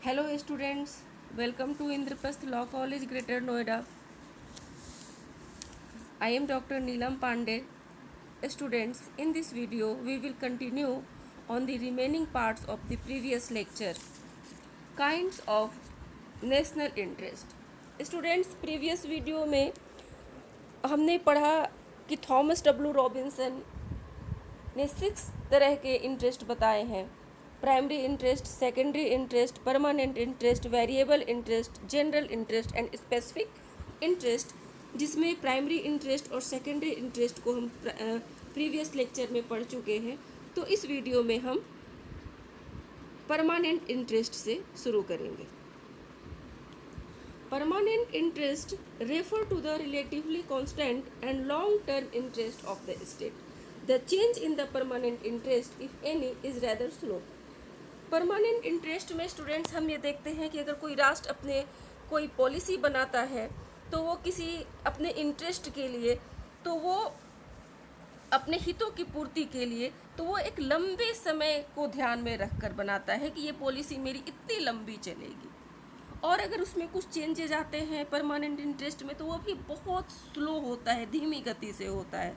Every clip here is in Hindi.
Hello students, welcome to Indraprasth Law College, Greater Noida. I am Dr. Neelam Pandey. Students, in this video we will continue on the remaining parts of the previous lecture. Kinds of national interest. Students, previous video में हमने पढ़ा कि थॉमस डब्ल्यू रॉबिन्सन ने 6 तरह के इंटरेस्ट बताए हैं। Primary interest, secondary interest, permanent interest, variable interest, general interest and specific interest, जिसमें प्राइमरी इंटरेस्ट और सेकेंडरी इंटरेस्ट को हम प्रीवियस लेक्चर में पढ़ चुके हैं। तो इस वीडियो में हम परमानेंट इंटरेस्ट से शुरू करेंगे। Permanent interest refer to the relatively constant and long term interest of the state. The change in the permanent interest, if any, is rather slow. Permanent interest में स्टूडेंट्स हम ये देखते हैं कि अगर कोई राष्ट्र अपने कोई पॉलिसी बनाता है तो वो किसी अपने इंटरेस्ट के लिए, तो वो अपने हितों की पूर्ति के लिए, तो वो एक लंबे समय को ध्यान में रखकर बनाता है कि ये पॉलिसी मेरी इतनी लंबी चलेगी। और अगर उसमें कुछ चेंजेज आते हैं परमानेंट इंटरेस्ट में तो वो भी बहुत स्लो होता है, धीमी गति से होता है।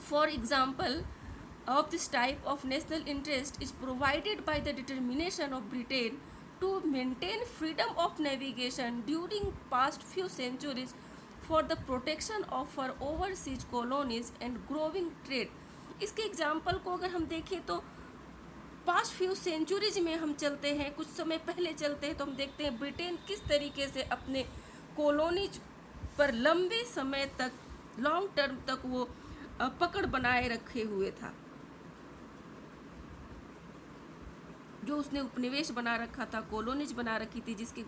For example, of this type of national interest is provided by the determination of Britain to maintain freedom of navigation during past few centuries for the protection of her overseas colonies and growing trade. इसके एग्जाम्पल को अगर हम देखें तो पास्ट फ्यू सेंचुरीज में हम चलते हैं, कुछ समय पहले चलते हैं, तो हम देखते हैं ब्रिटेन किस तरीके से अपने कॉलोनीज पर लंबे समय तक, लॉन्ग टर्म तक वो पकड़ बनाए रखे हुए था। जो उसने उपनिवेश बना रखा था, कॉलोनीज बना रखी थी, जिसके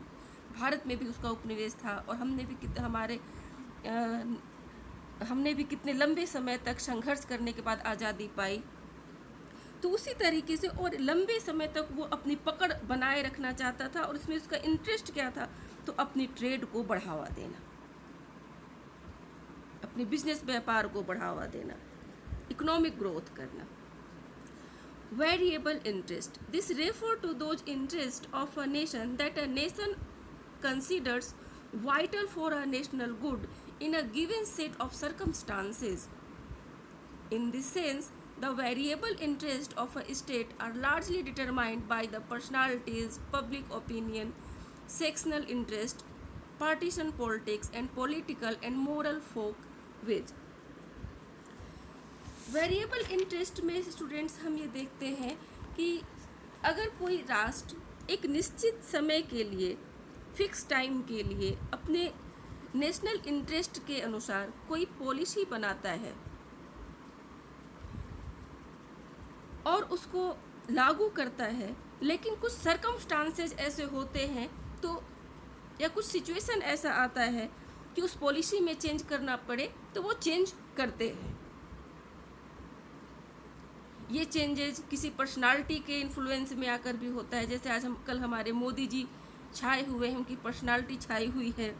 भारत में भी उसका उपनिवेश था, और हमने भी कितने लंबे समय तक संघर्ष करने के बाद आज़ादी पाई। तो उसी तरीके से और लंबे समय तक वो अपनी पकड़ बनाए रखना चाहता था, और इसमें उसका इंटरेस्ट क्या था, तो अपनी ट्रेड को बढ़ावा देना, अपने बिजनेस व्यापार को बढ़ावा देना, इकोनॉमिक ग्रोथ करना। Variable interest, this refer to those interest of a nation that a nation considers vital for a national good in a given set of circumstances. In this sense, the variable interest of a state are largely determined by the personalities, public opinion, sectional interest, partisan politics, and political and moral folk with. Variable interest में स्टूडेंट्स हम ये देखते हैं कि अगर कोई राष्ट्र एक निश्चित समय के लिए, फिक्स टाइम के लिए अपने नेशनल इंटरेस्ट के अनुसार कोई पॉलिसी बनाता है और उसको लागू करता है, लेकिन कुछ सर्कमस्टांसेस ऐसे होते हैं तो या कुछ सिचुएशन ऐसा आता है कि उस पॉलिसी में चेंज करना पड़े, तो वो चेंज करते हैं। ये चेंजेस किसी पर्सनालिटी के इन्फ्लुएंस में आकर भी होता है, जैसे आज कल हमारे मोदी जी छाए हुए हैं, उनकी पर्सनालिटी छाई हुई है।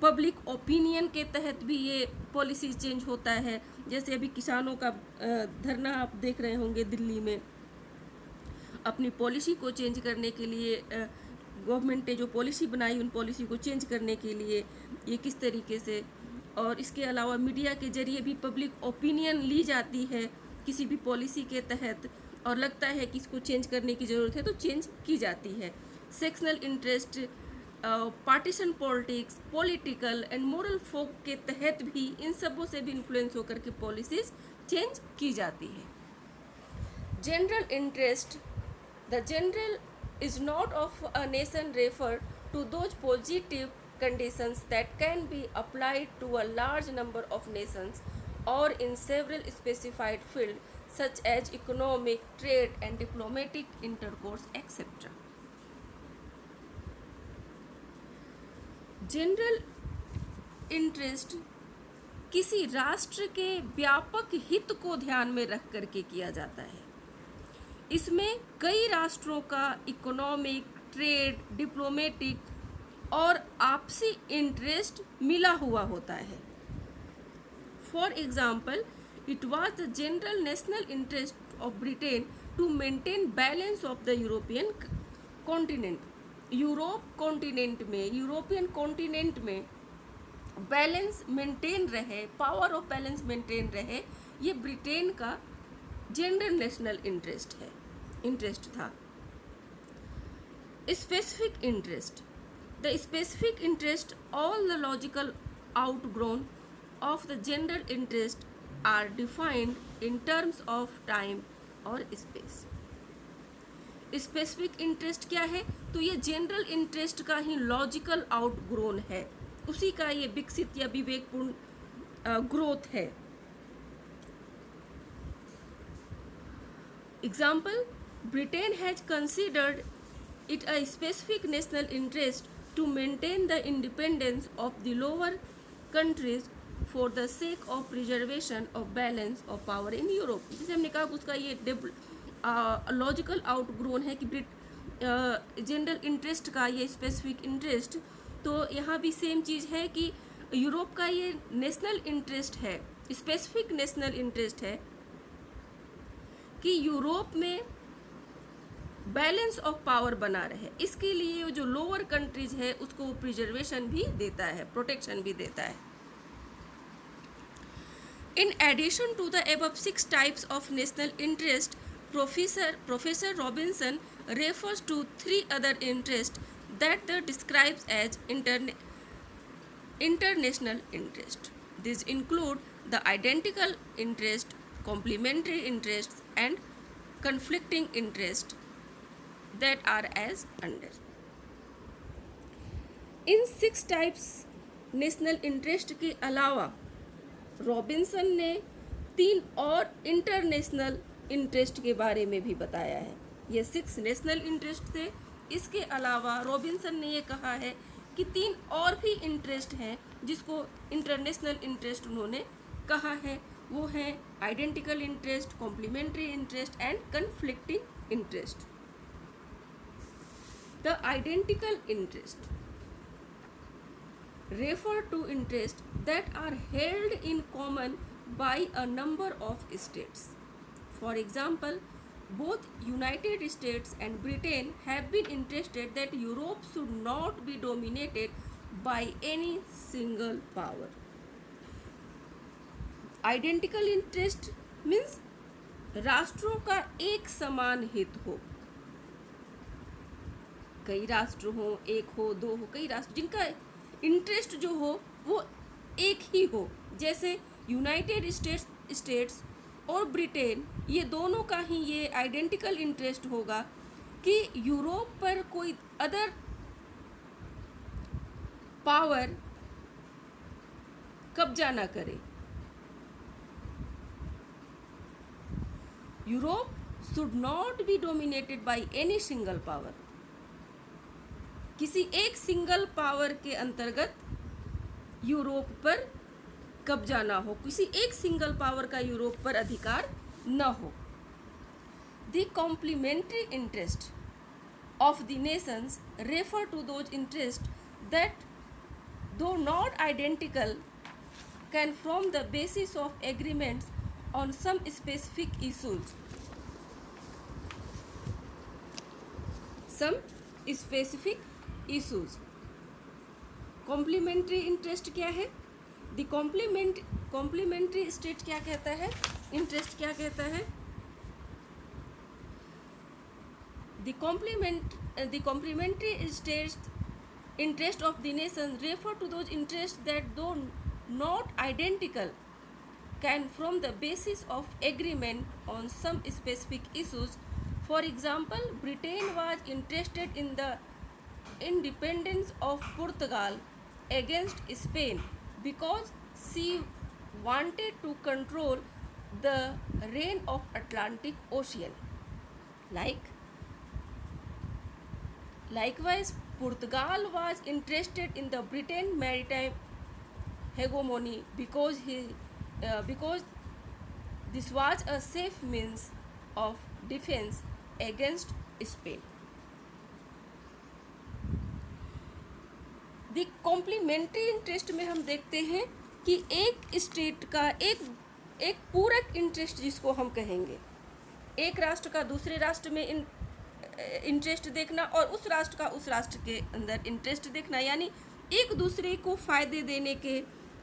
पब्लिक ओपिनियन के तहत भी ये पॉलिसी चेंज होता है, जैसे अभी किसानों का धरना आप देख रहे होंगे दिल्ली में। अपनी पॉलिसी को चेंज करने के लिए गवर्नमेंट ने जो पॉलिसी बनाई, उन पॉलिसी को चेंज करने के लिए ये किस तरीके से, और इसके अलावा मीडिया के जरिए भी पब्लिक ओपिनियन ली जाती है किसी भी पॉलिसी के तहत, और लगता है कि इसको चेंज करने की ज़रूरत है तो चेंज की जाती है। Sectional interest, partition politics, political and moral folk के तहत भी इन सबों से भी इन्फ्लुएंस होकर के पॉलिसीज चेंज की जाती है। General interest, the general is not of a nation refer to those positive conditions that can be applied to a large number of nations or in several specified fields such as economic, trade and diplomatic intercourse, etc. General interest किसी राष्ट्र के व्यापक हित को ध्यान में रख करके किया जाता है। इसमें कई राष्ट्रों का इकोनॉमिक, ट्रेड, डिप्लोमेटिक और आपसी इंटरेस्ट मिला हुआ होता है। For example, it was the general national interest of Britain to maintain balance of the European continent, European continent में बैलेंस मेंटेन रहे, पावर ऑफ बैलेंस मेंटेन रहे, ये ब्रिटेन का जनरल नेशनल इंटरेस्ट था। Specific interest, the specific interest, all the logical outgrown of the general interest are defined in terms of time और स्पेस। स्पेसिफिक इंटरेस्ट क्या है? तो ये जनरल इंटरेस्ट का ही लॉजिकल आउटग्रोन है, उसी का ये विकसित या विवेकपूर्ण ग्रोथ है। Example, Britain has considered it a specific national interest to maintain the independence of the lower countries for the sake of preservation of balance of power in Europe। जैसे हमने कहा उसका ये लॉजिकल आउटग्रोन है कि जनरल इंटरेस्ट का ये स्पेसिफिक इंटरेस्ट, तो यहाँ भी सेम चीज़ है कि यूरोप का ये नेशनल इंटरेस्ट है, स्पेसिफिक नेशनल इंटरेस्ट है कि यूरोप में बैलेंस ऑफ पावर बना रहे, इसके लिए जो लोअर कंट्रीज है उसको प्रिजर्वेशन भी देता है, प्रोटेक्शन भी देता है। In addition to the above 6 types of national interest, professor Robinson refers to 3 other interest that the describes as international interest. This include the identical interest, complementary interest and conflicting interest that are as under। इन 6 टाइप्स नेशनल इंटरेस्ट के अलावा रॉबिन्सन ने 3 और इंटरनेशनल इंटरेस्ट के बारे में भी बताया है। ये 6 नेशनल इंटरेस्ट थे, इसके अलावा रॉबिन्सन ने ये कहा है कि 3 और भी इंटरेस्ट हैं जिसको इंटरनेशनल इंटरेस्ट उन्होंने कहा है। वो है identical interest, complementary interest and conflicting interest. The identical interest refer to interests that are held in common by a number of states. For example, both United States and Britain have been interested that Europe should not be dominated by any single power. Identical interest means राष्ट्रों का एक समान हित हो, कई राष्ट्र हो, एक हो, दो हो, कई राष्ट्र जिनका इंटरेस्ट जो हो वो एक ही हो। जैसे यूनाइटेड स्टेट्स और ब्रिटेन, ये दोनों का ही ये आइडेंटिकल इंटरेस्ट होगा कि यूरोप पर कोई अदर पावर कब्जा ना करे। Europe should not be dominated by any single power, किसी एक सिंगल पावर के अंतर्गत यूरोप पर कब्जा ना हो, किसी एक सिंगल पावर का यूरोप पर अधिकार न हो। The complementary interest of the nations refer to those interest that though not identical can form the basis of agreements on some specific issues. Some specific issues. Complementary interest क्या है? द कॉम्प्लीमेंट्री स्टेट क्या कहता है, इंटरेस्ट क्या कहता है? The complementary state interest of the nation refer to those interest that though not identical can from the basis of agreement on some specific issues. For example, Britain was interested in the independence of Portugal against Spain because she wanted to control the reign of Atlantic Ocean. Likewise, Portugal was interested in the Britain maritime hegemony because this was a safe means of defense against Spain. The complementary interest में हम देखते हैं कि एक स्टेट का एक पूरक इंटरेस्ट जिसको हम कहेंगे, एक राष्ट्र का दूसरे राष्ट्र में इंटरेस्ट देखना और उस राष्ट्र का उस राष्ट्र के अंदर इंटरेस्ट देखना, यानी एक दूसरे को फ़ायदे देने के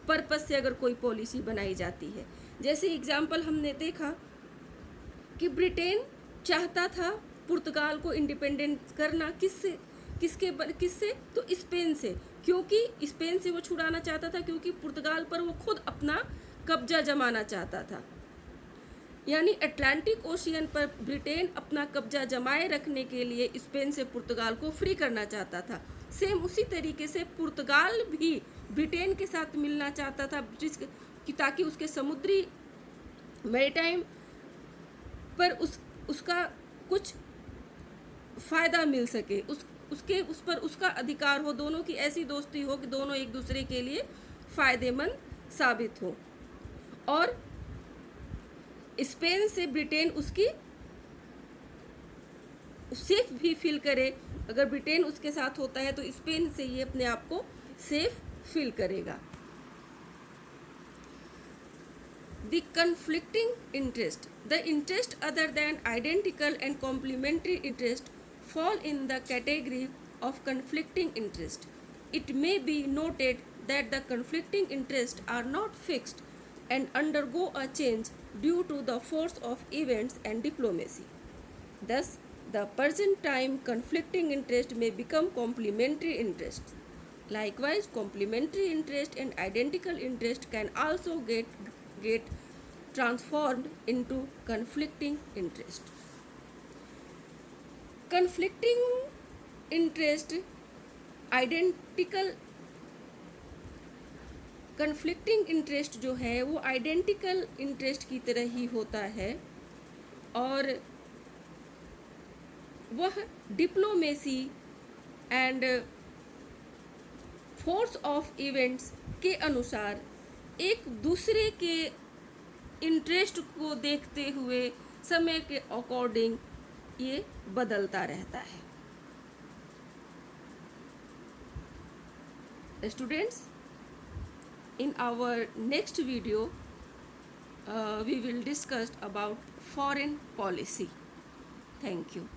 पर्पस से अगर कोई पॉलिसी बनाई जाती है। जैसे एग्जाम्पल हमने देखा कि ब्रिटेन चाहता था पुर्तगाल को इंडिपेंडेंट करना, किससे तो स्पेन से, क्योंकि स्पेन से वो छुड़ाना चाहता था, क्योंकि पुर्तगाल पर वो खुद अपना कब्जा जमाना चाहता था। यानी अटलांटिक ओशियन पर ब्रिटेन अपना कब्जा जमाए रखने के लिए स्पेन से पुर्तगाल को फ्री करना चाहता था। सेम उसी तरीके से पुर्तगाल भी ब्रिटेन के साथ मिलना चाहता था ताकि उसके समुद्री मैरीटाइम पर उसका कुछ फ़ायदा मिल सके, उस पर उसका अधिकार हो, दोनों की ऐसी दोस्ती हो कि दोनों एक दूसरे के लिए फ़ायदेमंद साबित हो, और स्पेन से ब्रिटेन उसकी सेफ भी फील करे। अगर ब्रिटेन उसके साथ होता है तो स्पेन से ये अपने आप को सेफ फील करेगा। The conflicting interest. The interest other than identical and complementary interest fall in the category of conflicting interest. It may be noted that the conflicting interests are not fixed and undergo a change due to the force of events and diplomacy. Thus, the present time conflicting interest may become complementary interests. Likewise, complementary interest and identical interest can also get transformed into conflicting interest. Conflicting interest identical conflicting interest जो है वो आइडेंटिकल इंटरेस्ट की तरह ही होता है, और वह diplomacy and force of events के अनुसार एक दूसरे के इंटरेस्ट को देखते हुए समय के अकॉर्डिंग ये बदलता रहता है। Students, in our next video we will discuss about foreign policy. Thank you.